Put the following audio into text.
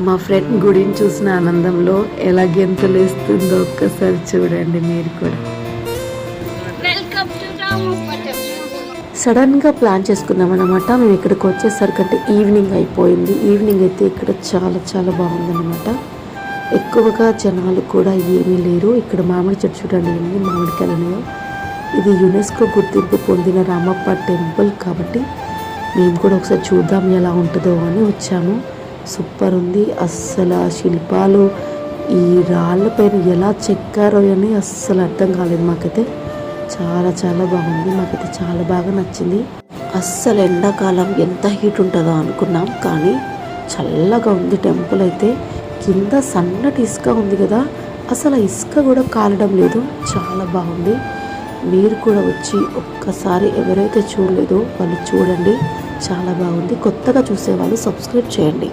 మా ఫ్రెండ్ గుడిని చూసిన ఆనందంలో ఎలా గెంతులేస్తుందో ఒక్కసారి చూడండి మీరు కూడా. సడన్గా ప్లాన్ చేసుకున్నాం అనమాట. మేము ఇక్కడికి వచ్చేసరికంటే ఈవినింగ్ అయిపోయింది. ఈవినింగ్ అయితే ఇక్కడ చాలా చాలా బాగుందన్నమాట. ఎక్కువగా జనాలు కూడా ఏమీ లేరు. ఇక్కడ మామిడి చెట్టు చూడండి, ఎన్ని మామిడికాయలు ఉన్నాయో. ఇది యునెస్కో గుర్తింపు పొందిన రామప్ప టెంపుల్ కాబట్టి మేము కూడా ఒకసారి చూద్దాం ఎలా ఉంటుందో అని వచ్చాము. సూపర్ ఉంది అస్సలు. ఆ శిల్పాలు ఈ రాళ్ళపైన ఎలా చెక్కారో అని అస్సలు అర్థం కాలేదు మాకైతే. చాలా చాలా బాగుంది, మాకైతే చాలా బాగా నచ్చింది. అస్సలు ఎండాకాలం ఎంత హీట్ ఉంటుందో అనుకున్నాం, కానీ చల్లగా ఉంది. టెంపుల్ అయితే కింద సన్నటి ఇసుక ఉంది కదా, అసలు ఆ ఇసుక కూడా కాలడం లేదు. చాలా బాగుంది. మీరు కూడా వచ్చి ఒక్కసారి ఎవరైతే చూడలేదో వాళ్ళు చూడండి, చాలా బాగుంది. కొత్తగా చూసేవాళ్ళు సబ్స్క్రైబ్ చేయండి.